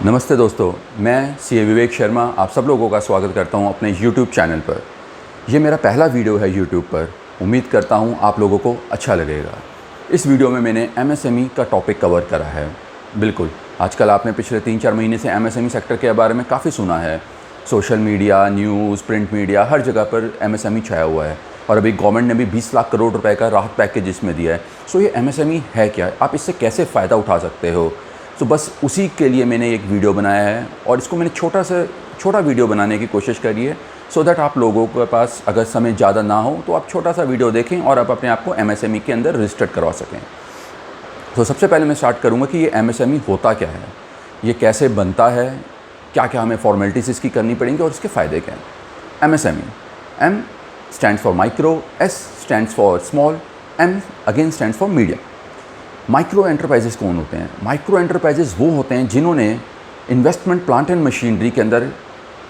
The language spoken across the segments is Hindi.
नमस्ते दोस्तों, मैं सीए विवेक शर्मा आप सब लोगों का स्वागत करता हूं अपने YouTube चैनल पर। ये मेरा पहला वीडियो है YouTube पर। उम्मीद करता हूं आप लोगों को अच्छा लगेगा। इस वीडियो में मैंने MSME का टॉपिक कवर करा है। बिल्कुल, आजकल आपने पिछले 3-4 महीने से MSME सेक्टर के बारे में काफ़ी सुना है। Social media, news, print media, हर जगह पर MSME छाया हुआ है। और अभी गवर्नमेंट ने भी 20 लाख करोड़ रुपए का राहत पैकेज इसमें दिया है। सो ये MSME है क्या, आप इससे कैसे फ़ायदा उठा सकते हो? तो बस उसी के लिए मैंने एक वीडियो बनाया है और इसको मैंने छोटा वीडियो बनाने की कोशिश करी है सो दैट आप लोगों के पास अगर समय ज़्यादा ना हो तो आप छोटा सा वीडियो देखें और आप अपने आप को MSME के अंदर रजिस्टर्ड करवा सकें। तो सबसे पहले मैं स्टार्ट करूँगा कि ये MSME होता क्या है, ये कैसे बनता है, क्या क्या हमें फॉर्मेलिटीज़ इसकी करनी पड़ेंगी और इसके फ़ायदे क्या हैं। MSME, M stands for micro, S stands for small, M again stands for medium. Micro enterprises कौन होते हैं? माइक्रो एंटरप्राइजेज़ वो होते हैं जिन्होंने इन्वेस्टमेंट प्लांट एंड मशीनरी के अंदर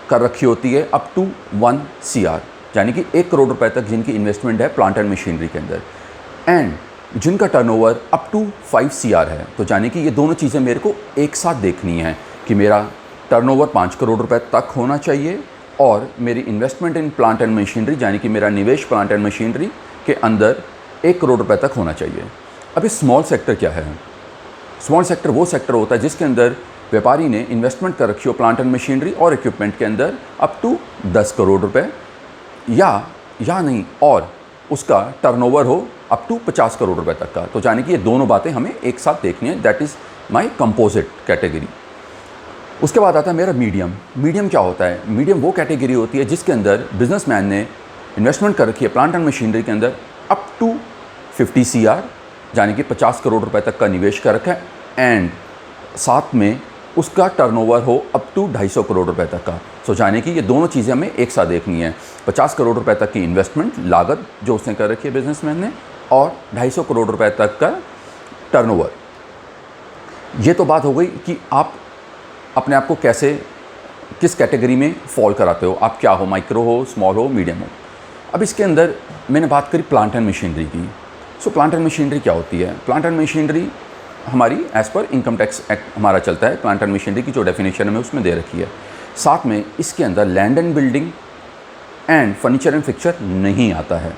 कर रखी होती है अप टू 1 CR, यानी कि 1 करोड़ रुपए तक जिनकी इन्वेस्टमेंट है प्लांट एंड मशीनरी के अंदर, एंड जिनका टर्नओवर अप टू 5 CR है। तो यानी कि ये दोनों चीज़ें मेरे को एक साथ देखनी है कि मेरा टर्नओवर 5 करोड़ रुपए तक होना चाहिए और मेरी investment in plant and machinery यानी कि मेरा निवेश प्लांट एंड मशीनरी के अंदर 1 करोड़ रुपए तक होना चाहिए। अभी स्मॉल सेक्टर क्या है? स्मॉल सेक्टर वो सेक्टर होता है जिसके अंदर व्यापारी ने इन्वेस्टमेंट कर रखी हो प्लांट एंड मशीनरी और इक्विपमेंट के अंदर अप टू 10 करोड़ रुपए या नहीं, और उसका टर्नओवर हो अप टू 50 करोड़ रुपए तक का। तो यानी कि ये दोनों बातें हमें एक साथ देखनी है। That is my composite category. उसके बाद आता है मेरा मीडियम। मीडियम क्या होता है? मीडियम वो कैटेगरी होती है जिसके अंदर बिजनेसमैन ने इन्वेस्टमेंट कर रखी है प्लांट एंड मशीनरी के अंदर अप टू 50 CR, यानी कि 50 करोड़ रुपए तक का निवेश कर रखा है, एंड साथ में उसका टर्नओवर हो अप टू 250 करोड़ रुपए तक का। सो यानी कि ये दोनों चीज़ें हमें एक साथ देखनी है। 50 करोड़ रुपए तक की इन्वेस्टमेंट लागत जो उसने कर रखी है बिजनेसमैन ने, और 250 करोड़ रुपए तक का टर्नओवर। ये तो बात हो गई कि आप अपने आप को किस कैटेगरी में फॉल कराते हो, आप क्या हो, माइक्रो हो, स्मॉल हो, मीडियम हो। अब इसके अंदर मैंने बात करी प्लांट एंड मशीनरी की। सो प्लांट एंड मशीनरी क्या होती है? प्लांट एंड मशीनरी हमारी as per income tax act हमारा चलता है। प्लांट एंड मशीनरी की जो डेफिनेशन हमें उसमें दे रखी है। साथ में इसके अंदर land and building and furniture and fixture नहीं आता है।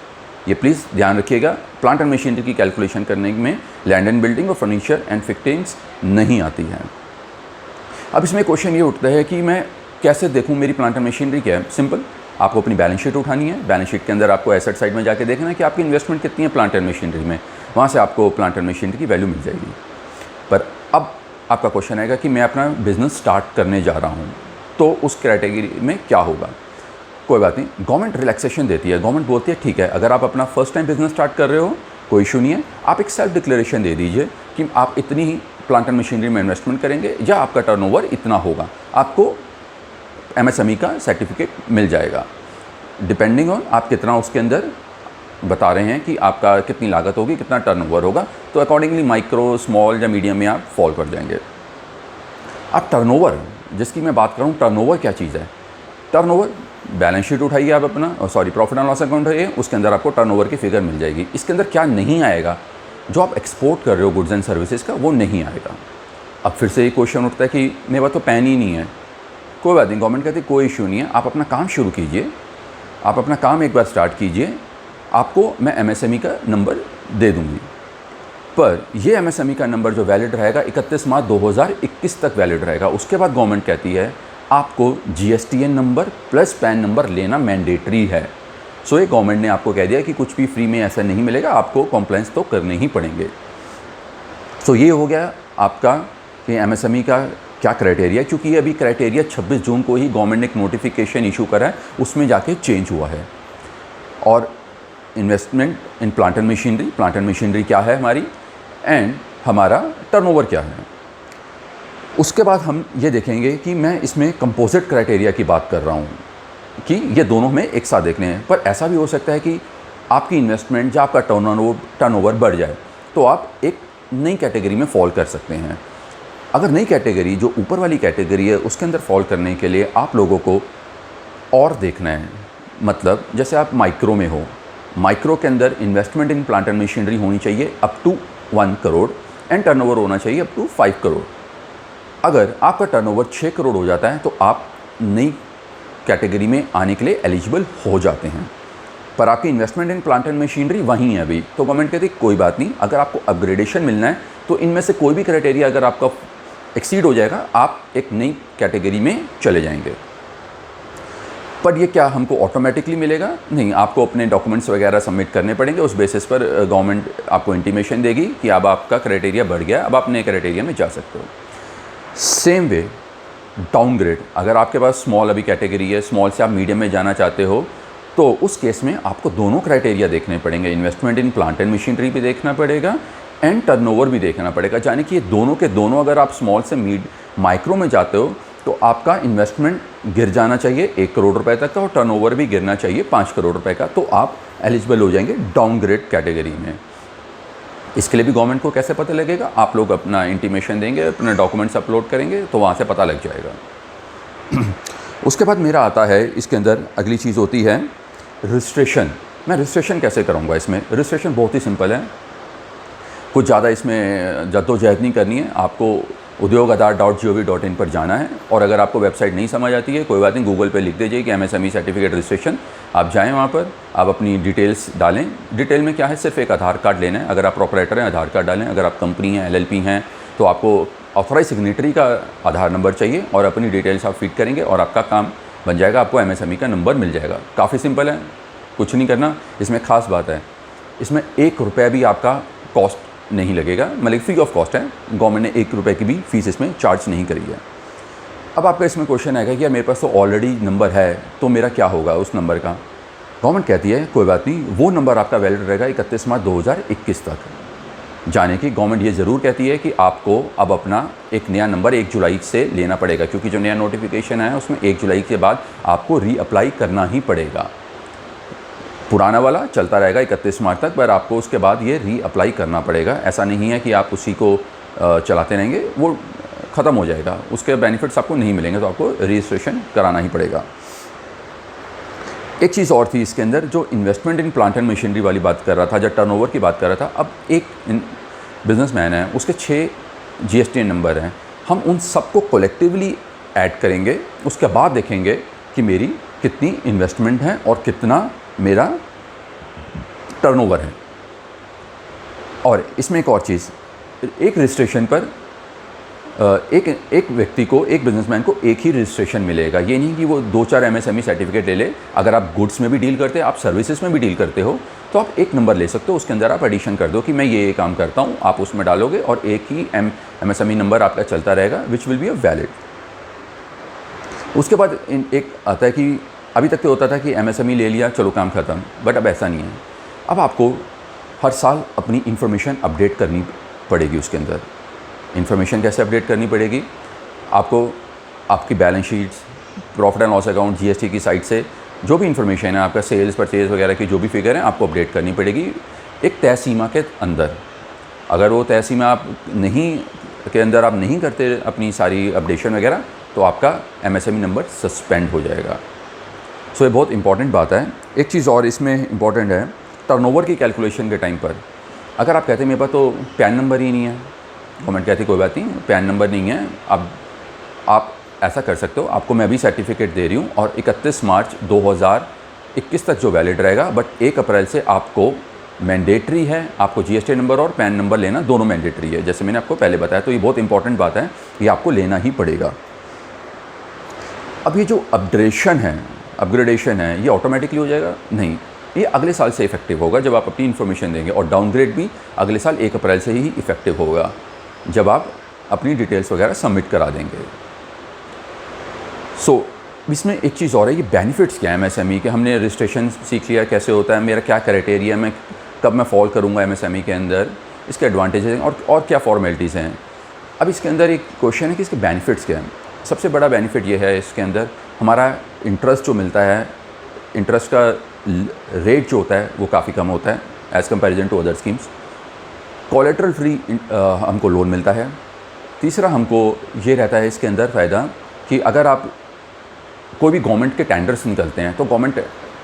ये प्लीज़ ध्यान रखिएगा, प्लांट एंड मशीनरी की कैलकुलेशन करने में लैंड एंड बिल्डिंग और फर्नीचर एंड फिटिंग्स नहीं आती है। अब इसमें क्वेश्चन ये उठता है कि मैं कैसे देखूँ मेरी प्लांट एंड मशीनरी क्या है? सिंपल, आपको अपनी बैलेंस शीट उठानी है। बैलेंस शीट के अंदर आपको एसेट साइड में जाके देखना है कि आपकी इन्वेस्टमेंट कितनी है प्लांट एंड मशीनरी में। वहाँ से आपको प्लांट एंड मशीनरी की वैल्यू मिल जाएगी। पर अब आपका क्वेश्चन आएगा कि मैं अपना बिजनेस स्टार्ट करने जा रहा हूँ, तो उस कैटेगरी में क्या होगा? कोई बात नहीं, गवर्नमेंट रिलैक्सेशन देती है। गवर्नमेंट बोलती है ठीक है, अगर आप अपना फर्स्ट टाइम बिजनेस स्टार्ट कर रहे हो कोई इशू नहीं है, आप एक सेल्फ डिक्लेरेशन दे दीजिए कि आप इतनी ही प्लांट एंड मशीनरी में इन्वेस्टमेंट करेंगे या आपका टर्नओवर इतना होगा। आपको MSME का सर्टिफिकेट मिल जाएगा, डिपेंडिंग ऑन आप कितना उसके अंदर बता रहे हैं कि आपका कितनी लागत होगी, कितना टर्नओवर होगा। तो अकॉर्डिंगली माइक्रो, स्मॉल या मीडियम में आप फॉल कर जाएंगे। अब टर्नओवर जिसकी मैं बात कर रहा हूँ, टर्नओवर क्या चीज़ है? टर्नओवर बैलेंस शीट उठाइए आप अपना, प्रॉफिट एंड लॉस अकाउंट है, उसके अंदर आपको टर्नओवर की फिगर मिल जाएगी। इसके अंदर क्या नहीं आएगा? जो आप एक्सपोर्ट कर रहे हो गुड्स एंड सर्विसेज का, वो नहीं आएगा। अब फिर से ये क्वेश्चन उठता है कि मेरे पास तो पैन ही नहीं है। कोई बात नहीं, गवर्नमेंट कहती है कोई इशू नहीं है, आप अपना काम शुरू कीजिए, आप अपना काम एक बार स्टार्ट कीजिए, आपको मैं MSME का नंबर दे दूंगी। पर ये MSME का नंबर जो वैलिड रहेगा 31 मार्च 2021 तक वैलिड रहेगा। उसके बाद गवर्नमेंट कहती है आपको GSTN number plus pan number लेना मैंडेटरी है। सो ये गवर्नमेंट ने आपको कह दिया कि कुछ भी फ्री में ऐसा नहीं मिलेगा, आपको कॉम्प्लाइंस तो करने ही पड़ेंगे। सो ये हो गया आपका कि MSME का क्या क्राइटेरिया, क्योंकि ये अभी क्राइटेरिया 26 जून को ही गवर्नमेंट ने एक नोटिफिकेशन इशू करा है, उसमें जाके चेंज हुआ है। और investment in plant and machinery क्या है हमारी, एंड हमारा टर्नओवर क्या है। उसके बाद हम ये देखेंगे कि मैं इसमें कंपोजिट क्राइटेरिया की बात कर रहा हूँ कि ये दोनों में एक साथ देखने हैं। पर ऐसा भी हो सकता है कि आपकी इन्वेस्टमेंट या आपका टर्नओवर बढ़ जाए तो आप एक नई कैटेगरी में फॉल कर सकते हैं। अगर नई कैटेगरी जो ऊपर वाली कैटेगरी है उसके अंदर फॉल करने के लिए आप लोगों को और देखना है। मतलब जैसे आप माइक्रो में हो, माइक्रो के अंदर investment in plant and machinery होनी चाहिए up to 1 crore and turnover होना चाहिए अप टू 5 करोड़। अगर आपका टर्नओवर 6 करोड़ हो जाता है तो आप नई कैटेगरी में आने के लिए एलिजिबल हो जाते हैं, पर आपकी investment in plant and machinery वहीं है अभी। तो गवर्नमेंट कहती है कोई बात नहीं, अगर आपको अपग्रेडेशन मिलना है तो इनमें से कोई भी क्राइटेरिया अगर आपका एक्सीड हो जाएगा, आप एक नई कैटेगरी में चले जाएंगे। पर ये क्या हमको ऑटोमेटिकली मिलेगा? नहीं, आपको अपने डॉक्यूमेंट्स वगैरह सबमिट करने पड़ेंगे। उस बेसिस पर गवर्नमेंट आपको इंटीमेशन देगी कि अब आपका क्राइटेरिया बढ़ गया, अब आप नए क्राइटेरिया में जा सकते हो। सेम वे डाउनग्रेड, अगर आपके पास स्मॉल अभी कैटेगरी है, स्मॉल से आप मीडियम में जाना चाहते हो, तो उस केस में आपको दोनों क्राइटेरिया देखने पड़ेंगे। Investment in plant and machinery भी देखना पड़ेगा एंड टर्नओवर भी देखना पड़ेगा। यानी कि ये दोनों के दोनों, अगर आप स्मॉल से माइक्रो में जाते हो तो आपका इन्वेस्टमेंट गिर जाना चाहिए 1 करोड़ रुपए तक का और टर्नओवर भी गिरना चाहिए 5 करोड़ रुपए का, तो आप एलिजिबल हो जाएंगे डाउनग्रेड कैटेगरी में। इसके लिए भी गवर्नमेंट को कैसे पता लगेगा? आप लोग अपना इंटीमेशन देंगे, अपने डॉक्यूमेंट्स अपलोड करेंगे तो वहाँ से पता लग जाएगा। उसके बाद मेरा आता है इसके अंदर अगली चीज़ होती है रजिस्ट्रेशन। मैं रजिस्ट्रेशन कैसे कराऊंगा? इसमें रजिस्ट्रेशन बहुत ही सिंपल है, कुछ ज़्यादा इसमें जद्दोजहद नहीं करनी है। आपको udyog-aadhar.gov.in पर जाना है और अगर आपको वेबसाइट नहीं समझ आती है, कोई बात नहीं, गूगल पे लिख दीजिए कि MSME सर्टिफिकेट रजिस्ट्रेशन। आप जाएँ वहाँ पर, आप अपनी डिटेल्स डालें। डिटेल में क्या है, सिर्फ एक आधार कार्ड लेना है। अगर आप प्रोपराइटर हैं आधार कार्ड डालें, अगर आप कंपनी हैं LLP हैं तो आपको ऑथराइज सिग्नेटरी का आधार नंबर चाहिए और अपनी डिटेल्स आप फीड करेंगे और आपका काम बन जाएगा, आपको MSME का नंबर मिल जाएगा। काफ़ी सिंपल है, कुछ नहीं करना। इसमें ख़ास बात है, इसमें 1 रुपया भी आपका कॉस्ट नहीं लगेगा, मतलब फ्री ऑफ कॉस्ट है। गवर्नमेंट ने 1 रुपये की भी फीस इसमें चार्ज नहीं करी है। अब आपका इसमें क्वेश्चन आएगा कि यार मेरे पास तो ऑलरेडी नंबर है, तो मेरा क्या होगा उस नंबर का? गवर्नमेंट कहती है कोई बात नहीं, वो नंबर आपका वैलिड रहेगा 31 मार्च 2021 तक। जाने की गवर्नमेंट ये ज़रूर कहती है कि आपको अब अपना एक नया नंबर 1 जुलाई से लेना पड़ेगा, क्योंकि जो नया नोटिफिकेशन है उसमें 1 जुलाई के बाद आपको रीअप्लाई करना ही पड़ेगा। पुराना वाला चलता रहेगा 31 मार्च तक, पर आपको उसके बाद ये रीअप्लाई करना पड़ेगा। ऐसा नहीं है कि आप उसी को चलाते रहेंगे, वो ख़त्म हो जाएगा, उसके बेनिफिट्स आपको नहीं मिलेंगे, तो आपको रजिस्ट्रेशन कराना ही पड़ेगा। एक चीज़ और थी इसके अंदर, जो investment in plant and machinery वाली बात कर रहा था, जब टर्नओवर की बात कर रहा था। अब एक बिजनेसमैन है, उसके 6 GST नंबर हैं, हम उन सबको कलेक्टिवली ऐड करेंगे, उसके बाद देखेंगे कि मेरी कितनी इन्वेस्टमेंट है और कितना मेरा टर्नओवर है। और इसमें एक और चीज़, एक रजिस्ट्रेशन पर एक व्यक्ति को, एक बिजनेसमैन को एक ही रजिस्ट्रेशन मिलेगा। ये नहीं कि वो 2-4 MSME सर्टिफिकेट ले ले। अगर आप गुड्स में भी डील करते हैं, आप सर्विसेज में भी डील करते हो, तो आप एक नंबर ले सकते हो, उसके अंदर आप एडिशन कर दो कि मैं ये काम करता हूँ, आप उसमें डालोगे और एक ही MSME नंबर आपका चलता रहेगा, which will be a valid. उसके बाद एक आता है कि अभी तक तो होता था कि MSME ले लिया, चलो काम ख़त्म, बट अब ऐसा नहीं है। अब आपको हर साल अपनी इन्फॉर्मेशन अपडेट करनी पड़ेगी। उसके अंदर इन्फॉर्मेशन कैसे अपडेट करनी पड़ेगी? आपको आपकी balance sheets, profit and loss account, GST की साइट से जो भी इन्फॉर्मेशन है, आपका सेल्स परचेज वगैरह की जो भी फिगर है, आपको अपडेट करनी पड़ेगी एक तय सीमा के अंदर। अगर वो तय सीमा आप के अंदर आप नहीं करते अपनी सारी अपडेशन वगैरह, तो आपका MSME नंबर सस्पेंड हो जाएगा। सो ये बहुत इंपॉर्टेंट बात है। एक चीज़ और इसमें इंपॉर्टेंट है, टर्नओवर की कैलकुलेशन के टाइम पर अगर आप कहते हैं मेरे पास तो पैन नंबर ही नहीं है, गवर्नमेंट कहती कोई बात नहीं, पैन नंबर नहीं है, अब आप ऐसा कर सकते हो, आपको मैं अभी सर्टिफिकेट दे रही हूँ और 31 मार्च 2021 तक जो वैलिड रहेगा, बट 1 अप्रैल से आपको मैंडेटरी है, आपको GST नंबर और पैन नंबर लेना दोनों मैंडेटरी है, जैसे मैंने आपको पहले बताया। तो ये बहुत इंपॉर्टेंट बात है, ये आपको लेना ही पड़ेगा। अब ये जो अपग्रेडेशन है, ये ऑटोमेटिकली हो जाएगा? नहीं, ये अगले साल से इफेक्टिव होगा जब आप अपनी इन्फॉर्मेशन देंगे, और डाउनग्रेड भी अगले साल 1 अप्रैल से ही इफेक्टिव होगा जब आप अपनी डिटेल्स वगैरह सबमिट करा देंगे। सो इसमें एक चीज़ और है, ये बेनिफिट्स क्या है MSME के? हमने रजिस्ट्रेशन सीख लिया कैसे होता है, मेरा क्या क्राइटेरिया, मैं कब मैं फॉल करूँगा MSME के अंदर, इसके एडवांटेजेस और क्या फॉर्मेलिटीज़ हैं। अब इसके अंदर एक क्वेश्चन है कि इसके बेनिफिट्स क्या हैं। सबसे बड़ा बेनिफिट ये है, इसके अंदर हमारा इंटरेस्ट जो मिलता है, इंटरेस्ट का रेट जो होता है वो काफ़ी कम होता है as comparison to other schemes. Collateral free हमको लोन मिलता है। तीसरा हमको ये रहता है इसके अंदर फ़ायदा कि अगर आप कोई भी गवर्नमेंट के टेंडर्स निकलते हैं तो गवर्नमेंट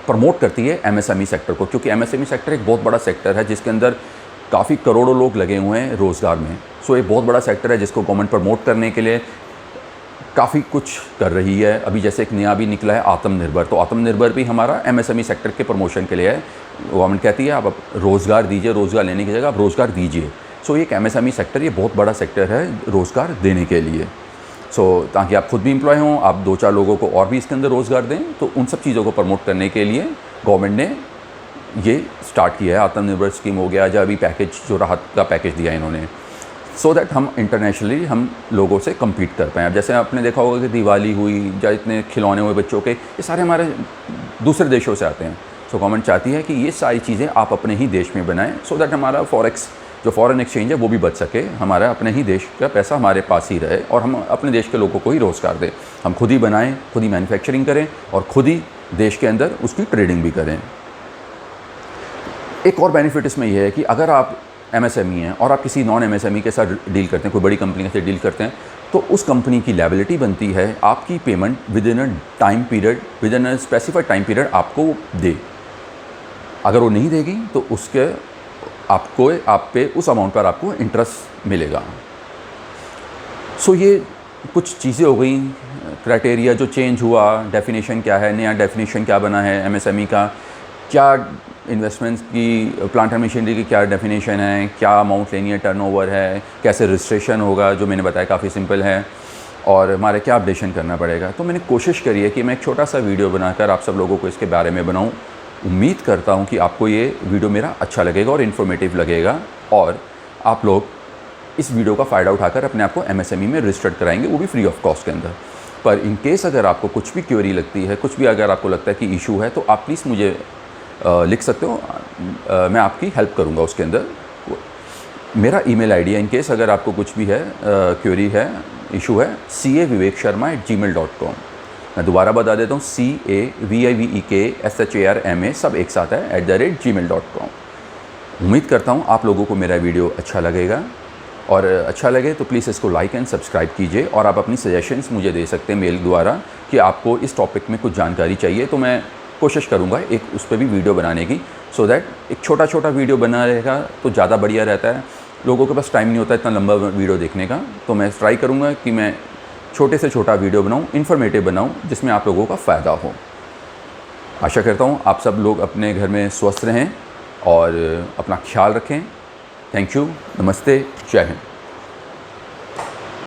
प्रमोट करती है MSME सेक्टर को, क्योंकि MSME सेक्टर एक बहुत बड़ा सेक्टर है जिसके अंदर काफ़ी करोड़ों लोग लगे हुए हैं रोज़गार में। सो एक बहुत बड़ा सेक्टर है जिसको गवर्नमेंट प्रमोट करने के लिए काफ़ी कुछ कर रही है। अभी जैसे एक नया भी निकला है आत्मनिर्भर, तो आत्मनिर्भर भी हमारा एमएसएमई सेक्टर के प्रमोशन के लिए है। गवर्नमेंट कहती है आप रोज़गार दीजिए, रोज़गार लेने की जगह आप रोज़गार दीजिए। सो ये एक एमएसएमई सेक्टर, ये बहुत बड़ा सेक्टर है रोज़गार देने के लिए। ताकि आप खुद भी एम्प्लॉय हों, आप 2-4 लोगों को और भी इसके अंदर रोज़गार दें। तो उन सब चीज़ों को प्रमोट करने के लिए गवर्नमेंट ने ये स्टार्ट किया है। आत्मनिर्भर स्कीम हो गया, या अभी पैकेज जो राहत का पैकेज दिया है इन्होंने, सो दैट हम इंटरनेशनली हम लोगों से कम्पीट कर पाएँ। अब जैसे आपने देखा होगा कि दिवाली हुई या इतने खिलौने हुए बच्चों के, ये सारे हमारे दूसरे देशों से आते हैं। सो गवर्नमेंट चाहती है कि ये सारी चीज़ें आप अपने ही देश में बनाएं, सो दैट हमारा फॉरेक्स जो फॉरेन एक्सचेंज है वो भी बच सके, हमारा अपने ही देश का पैसा हमारे पास ही रहे और हम अपने देश के लोगों को ही रोज़गार दें। हम खुद ही बनाएं, खुद ही मैन्युफैक्चरिंग करें और खुद ही देश के अंदर उसकी ट्रेडिंग भी करें। एक और बेनिफिट इसमें यह है कि अगर आप एमएसएमई हैं और आप किसी नॉन एमएसएमई के साथ डील करते हैं, कोई बड़ी कंपनी से डील करते हैं, तो उस कंपनी की लायबिलिटी बनती है आपकी payment with in a time period, with in a specified time period आपको दे। अगर वो नहीं देगी तो उसके आप पे उस अमाउंट पर आपको इंटरेस्ट मिलेगा। सो ये कुछ चीज़ें हो गई, क्राइटेरिया जो चेंज हुआ, डेफिनेशन क्या है, नया डेफिनेशन क्या बना है एमएसएमई का, क्या इन्वेस्टमेंट्स की, प्लांट एंड मशीनरी की क्या डेफिनेशन है, क्या अमाउंट लेनी है, टर्नओवर है, कैसे रजिस्ट्रेशन होगा, जो मैंने बताया काफ़ी सिंपल है, और हमारे क्या अपडेशन करना पड़ेगा। तो मैंने कोशिश करी है कि मैं एक छोटा सा वीडियो बनाकर आप सब लोगों को इसके बारे में बनाऊं। उम्मीद करता हूं कि आपको ये वीडियो मेरा अच्छा लगेगा और इन्फॉर्मेटिव लगेगा, और आप लोग इस वीडियो का फ़ायदा उठाकर अपने आप को एमएसएमई में रजिस्टर्ड कराएंगे, वो भी फ्री ऑफ कॉस्ट के अंदर। पर इन केस अगर आपको कुछ भी क्वेरी लगती है, कुछ भी अगर आपको लगता है कि इशू है, तो आप प्लीज़ मुझे लिख सकते हो, मैं आपकी हेल्प करूंगा उसके अंदर। मेरा ईमेल आईडी है, इन केस अगर आपको कुछ भी है क्वेरी है, इशू है, cavivekSharma@gmail.com। मैं दोबारा बता देता हूँ, CAVIVEKSHARMA सब एक साथ है @gmail.com। उम्मीद करता हूँ आप लोगों को मेरा वीडियो अच्छा लगेगा, और अच्छा लगे तो प्लीज़ इसको लाइक एंड सब्सक्राइब कीजिए, और आप अपनी सजेशंस मुझे दे सकते हैं मेल द्वारा कि आपको इस टॉपिक में कुछ जानकारी चाहिए, तो मैं कोशिश करूँगा एक उस पर भी वीडियो बनाने की, सो दैट एक छोटा छोटा वीडियो बना रहेगा तो ज़्यादा बढ़िया रहता है। लोगों के पास टाइम नहीं होता इतना लंबा वीडियो देखने का, तो मैं ट्राई करूँगा कि मैं छोटे से छोटा वीडियो बनाऊँ, इन्फॉर्मेटिव बनाऊँ, जिसमें आप लोगों का फ़ायदा हो। आशा करता हूँ आप सब लोग अपने घर में स्वस्थ रहें और अपना ख्याल रखें। थैंक यू, नमस्ते, जय हिंद।